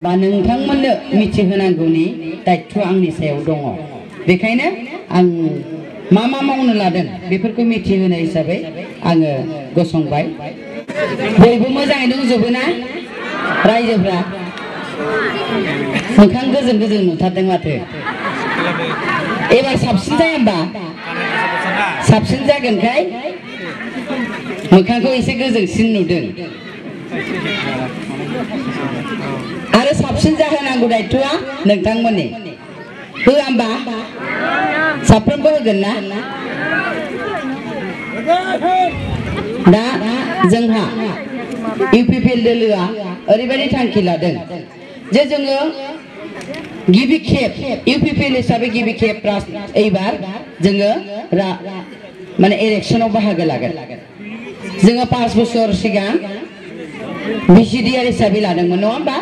बा नोंथांमोननो मिथिहोनांगौनि दायित्व आंनि सायाव दङ बेखायनो आं मा मावनो लादों बेफोरखौ मिथिहोनो हिसाबै आङो गसंबाय बयबो मोजाङै दंजोबो ना रायजोफ्रा मोखां गोजों गोजों नुथारदों माथो एबार साबसिन जाया होमबा साबसिन जागोनखाय मोखांखौ एसे गोजोंसिन नुदों आरो साबसिन जाहोनांगौ दायित्वआ नोंथांमोननि होआ होमबा साफ्रोमबो होगोन ना दा जोंहा इउपिपिएल दोलोआ ओरैबायदि थांखि लादों जे जोङो गिबि खेब इउपिपिएल हिसाबै गिबि खेब एबार जोङो माने इलेक्शनाव बाहागो लागोन जोङो 5 बोसोर सिगां बिसिडिआर हिसाबै लादोंमोन नङा होमबा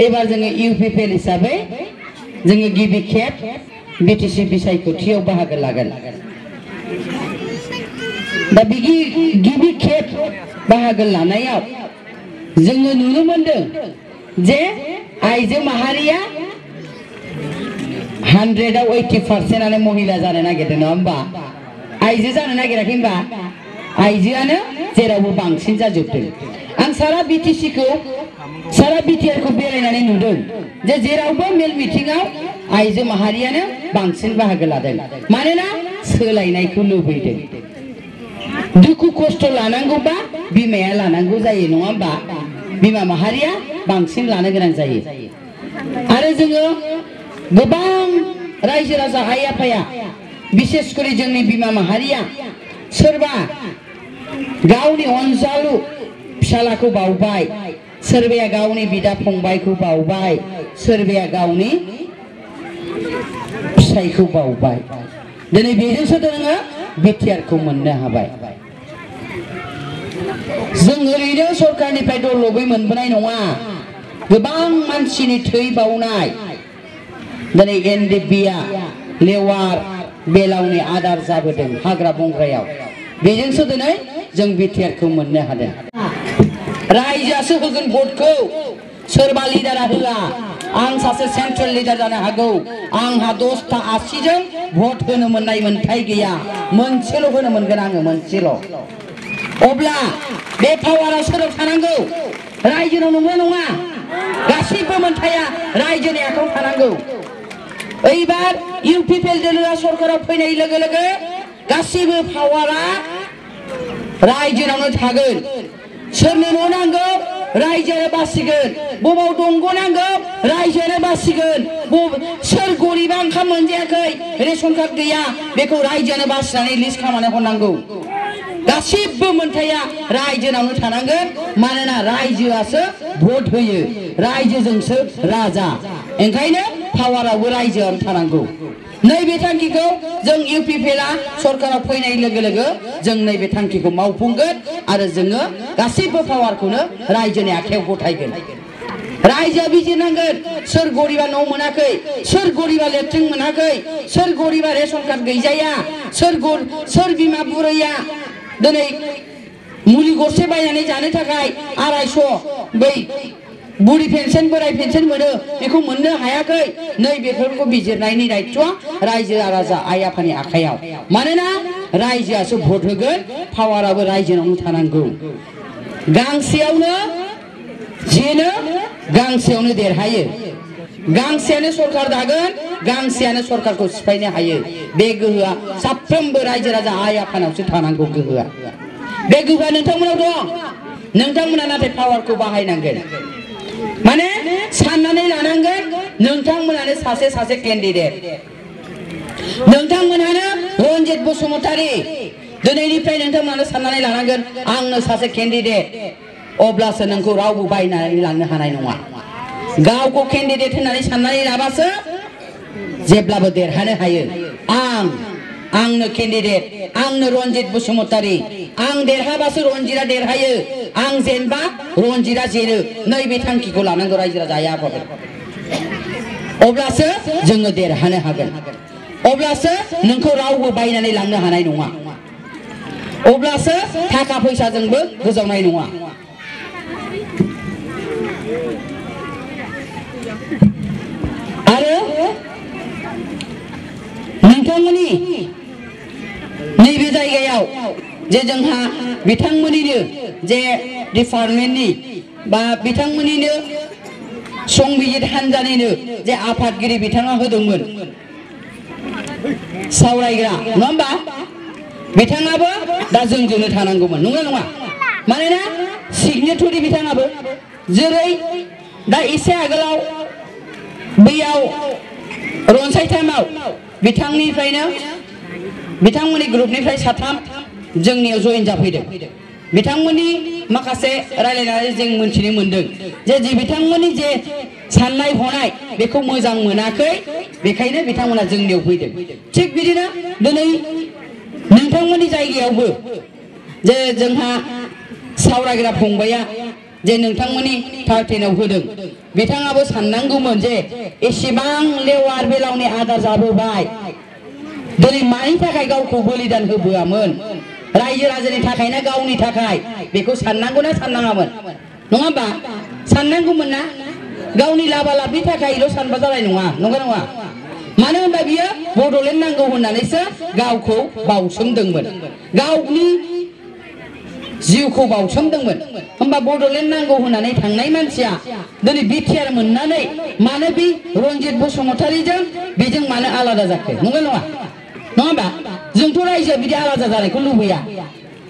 एबार जोङो इउपिपिएल हिसाबै जोङो गिबि खेब बिटिसि बिसायख'थियाव बाहागो लागोन दा गिबि खेब बाहागो लानायाव जोङो नुनो मोनदों जे आइजो माहारिया 100आव 80%आनो महिला जानो नागिरदों नङा होमबा आइजो जानो नागिराखै होमबा आइजोआनो जेरावबो बांसिन जाजोबदों आं सारा बिटिआरखौ बेरायनानै नुदों जे जेरावबो मेल मिटिंआव आइजो माहारियानो बांसिन बाहागो लादों मानोना सोलायनायखौ लुबैदों दुखु खस्थ' लानांगौबा बिमाया लानांगौ जायो नङा होमबा बिमा माहारिया बांसिन लानो गोनां जायो आरो जोङो गोबां रायजो राजा आइ आफाया बिसेसकरि जोंनि बिमा माहारिया सोरबा गावनि अनजालु फिसालाखौ बावबाय सोरबाया गावनि बिदा फंबायखौ बावबाय सोरबाया गावनि फिसायखौ बावबाय दिनै बेजोंसो जोङो बिटिआरखौ मोननो हाबाय जों ओरैनो सरकारनिफ्राय दलबै मोनबोनाय नङा गोबां मानसिनि थै बावनाय दिनै एनडिएफबिआ लेवार बेलावनि आदार जाबोदों हाग्रा बंग्रायाव बेजोंसो दिनै जों बिटिआरखौ मोननो हादों रायजोआसो होगोन भटखौ सोरबा लिडारा होआ आं सासे सेन्ट्रेल लिडार जानो हागौ आंहा 10टा 80जों भट होनो मोननाय मोन्थाय गैया मोनसेल' होनो मोनगोन आङो मोनसेल' अब्ला बे पावारा सोराव थानांगौ रायजोनाव नंगौ नङा गासैबो मोन्थाया रायजोनि आखायाव थानांगौ एबार इउपिपिएल दोलोआ सरकाराव फैनाय लोगो लोगो गासैबो पावारा रायजोनावनो थागोन सोरनो न' नांगौ रायजोआनो बासिगोन बबाव दंग' नांगौ रायजोआनो बासिगोन सोर गरिबा ओंखाम मोनजायाखै रेशन कार्ड गैया बेखौ रायजोआनो बासिनानै लिस्ट खालामनानै हरनांगौ गासिबो मोन्थाया रायजोनावनो थानांगोन मानोना रायजोआसो भट होयो रायजोजोंसो राजा ओंखायनो पावारावबो रायजोआनो थानांगौ नैबे थांखिखौ जों इउपिपिएलआ सरकाराव फैनाय लोगो लोगो जों नैबे थांखिखौ मावफुंगोन आरो जोङो गासैबो पावारखौनो रायजोनि आखायाव गथायगोन रायजोआ बिजिरनांगोन सोर गरिबा न' मोनाखै सोर गरिबा लेट्रिन मोनाखै सोर गरिबा रेशन कार्ड गैजाया सोर बिमा बुरैया दिनै मुलि गरसे बायनानै जानो थाखाय 250 बै बुरि पेन्सन बोराय पेन्सन मोनो बेखौ मोननो हायाखै नै बेफोरखौ बिजिरनायनि दायित्वआ रायजो राजा आइ आफानि आखायाव मानोना रायजोआसो भट होगोन पावाराबो रायजोनावनो थानांगौ गांसेयावनो जेनो गांसेयावनो देरहायो गांसेयानो सरकार दागोन गांसेयानो सरकारखौ सिफायनो हायो बे गोहोआ साफ्रोमबो रायजो राजा आइ आफानावसो थानांगौ गोहोआ बे गोहोआ नोंथांमोनाव दं नोंथांमोना नाथाय पावारखौ बाहायनांगोन माने साननानै लानांगोन नोंथांमोनानो सासे केन्डिडेट नोंथांमोनानो रन्जित बसुमतारी दिनैनिफ्राय नोंथांमोनानो साननानै लानांगोन आंनो सासे केन्डिडेट अब्लासो नोंखौ रावबो बायनानै लांनो हानाय नङा गावखौ केन्डिडेट होननानै साननानै लाबासो जेब्लाबो देरहानो हायो आंनो केन्डिडेट आंनो रन्जित बसुमतारी आं देरहाबासो रन्जितआ देरहायो आं जेनबा रन्जितआ जेनो नैबे थांखिखौ लानांगौ रायजो राजा आइ आफाफोर अब्लासो जोङो देरहानो हागोन अब्लासो नोंखौ रावबो बायनानै लांनो हानाय नङा अब्लासो थाखा फैसाजोंबो गोजावनाय नङा आरो नोंथांमोननि नैबे जायगायाव जे जोंहा बिथांमोननिनो जे डिपार्टमेन्टनि बा बिथांमोननिनो संबिजित हान्जानिनो जे आफादगिरि बिथाङा होदोंमोन सावरायग्रा नङा होमबा बिथाङाबो दा जोंजोंनो थानांगौमोन नंगौ नङा मानोना सिगनेटरि बिथाङाबो जेरै दा एसे आगोलाव बैयाव रनसायथामाव बिथांनिफ्रायनो बिथांमोननि ग्रुपनिफ्राय साथाम जोंनियाव जइन जाफैदों बिथांमोननि माखासे रायलायनानै जों मोनथिनो मोनदों जे बिथांमोननि जे साननाय हनाय बेखौ मोजां मोनाखै बेखायनो बिथांमोना जोंनियाव फैदों थिग बिदिनो दिनै नोंथांमोननि जायगायावबो जे जोंहा सावरायग्रा फंबाया जे नोंथांमोननि 13 आव होदों बिथाङाबो साननांगौमोन जे एसेबां लेवार बेलावनि आदार जाबोबाय दिनै मानि थाखाय गावखौ बलिदान होबोआमोन रायजो राजानि थाखाय ना गावनि थाखाय बेखौ साननांगौना साननाङामोन नङा होमबा साननांगौमोन ना गावनि लाबा लाबनि थाखायल' सानबा जानाय नङा नंगौ नङा मानो होनबा बियो बड'लेण्ड नांगौ होननानैसो गावखौ बाउसोमदोंमोन गावनि जिउखौ बाउसोमदोंमोन होमबा बड'लेण्ड नांगौ होननानै थांनाय मानसिया दिनै बिटिआर मोननानै मानो बे रनजित बसुमतारीजों बेजों मानो आलादा जाखो नंगौ नङा नङा होमबा जोंथ' रायजोआ बिदि आलादा जानायखौ लुबैया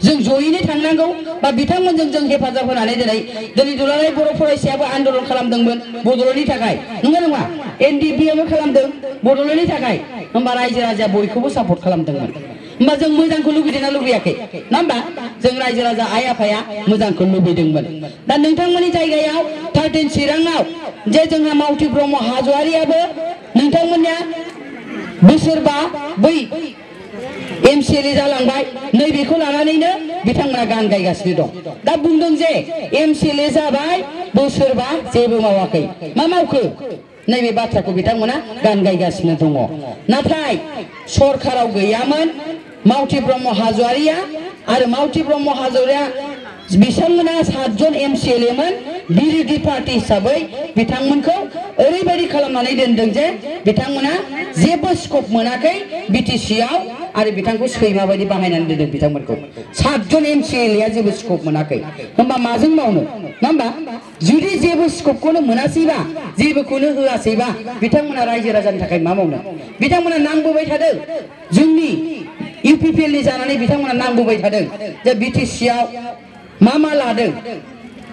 जों जयैनो थांनांगौ बा बिथांमोनजों जों हेफाजाब होनानै दिनै दुलाराय बर' फरायसायाबो आन्दोलन खालामदोंमोन बड'लेण्डनि थाखाय नंगौ नङा एनडिएफबिआबो खालामदों बड'लेण्डनि थाखाय होमबा रायजो राजाया बयखौबो सापर्ट खालामदोंमोन होमबा जों मोजांखौ लुबैदोंना लुबैयाखै नङा होमबा जों रायजो राजा आइ आफाया मोजांखौ लुबैदोंमोन दा नोंथांमोननि जायगायाव 13 चिराङाव जे जोंहा मावथि ब्रह्म हाज'वारियाबो नोंथांमोननिया बोसोरबा बै एमसिएलए जालांबाय नैबेखौ लानानैनो बिथांमोना गान गायगासिनो दं दा बुंदों जे एमसिएलए जाबाय बोसोरबा जेबो मावाखै मा मावखो नैबे बाथ्राखौ बिथांमोना गान गायगासिनो दङ नाथाय सरकाराव गैयामोन मावथि ब्रह्म हाज'वारिया आरो मावथि ब्रह्म हाज'वारिया बिथांमोना 7 जन एमसिएलए मोन बिरोधी पार्टी हिसाबै बिथांमोनखौ ओरैबायदि खालामनानै दोनदों जे बिथांमोना जेबो स्कप मोनाखै बिटिसिआव आरो बिथांखौ सैमा बायदि बाहायनानै दोनदों बिथांमोनखौ 7 जन एमसिएलएआ जेबो स्कप मोनाखै होमबा माजों मावनो नङा होमबा जुदि जेबो स्कपखौनो मोनासैबा जेबोखौनो होआसैबा बिथांमोना रायजो राजानि थाखाय मा मावनो बिथांमोना नांबोबाय थादों जोंनि इउपिपिएलनि जानानै बिथांमोना नांबोबाय थादों जे बिटिसिआव मा लादों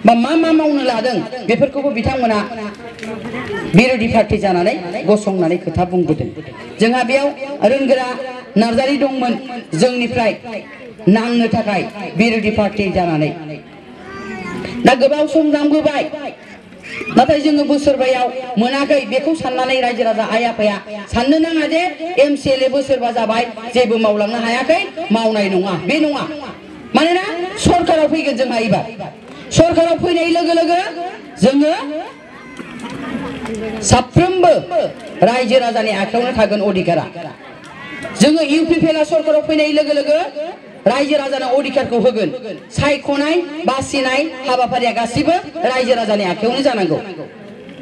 बा मा मावनो लादों बेफोरखौबो बिथांमोना बिरोधी पार्टी जानानै गसंनानै खोथा बुंबोदों जोंहा बेयाव रोंगोरा नार्जारी दंमोन जोंनिफ्राय नांनो थाखाय बिरोधी पार्टी जानानै दा गोबाव सम नांबोबाय नाथाय जोङो बोसोरबायाव मोनाखै बेखौ साननानै रायजो राजा आइ आफाया साननो नाङा जे एमसिएलए बोसोरबा जाबाय जेबो मावलांनो हायाखै मावनाय नङा बे नङा मानोना सरकाराव फैगोन जोंहा एबार सरकाराव फैनाय लोगो लोगो जोङो साफ्रोमबो रायजो राजानि आखायावनो थागोन अधिकारा जोङो इउपिपिएलआ सरकाराव फैनाय लोगो लोगो रायजो राजानो अधिकारखौ होगोन सायख'नाय बासिनाय हाबाफारिया गासिबो रायजो राजानि आखायावनो जानांगौ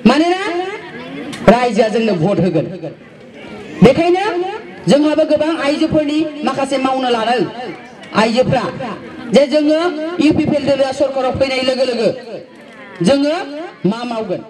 मानोना रायजोआ जोंनो भट होगोन बेखायनो जोंहाबो गोबां आइजोफोरनि माखासे मावनो लादों आइजोफ्रा जे जोङो इउपिपिएल दोलोआ सरकाराव फैनाय लोगो लोगो जोङो मा मावगोन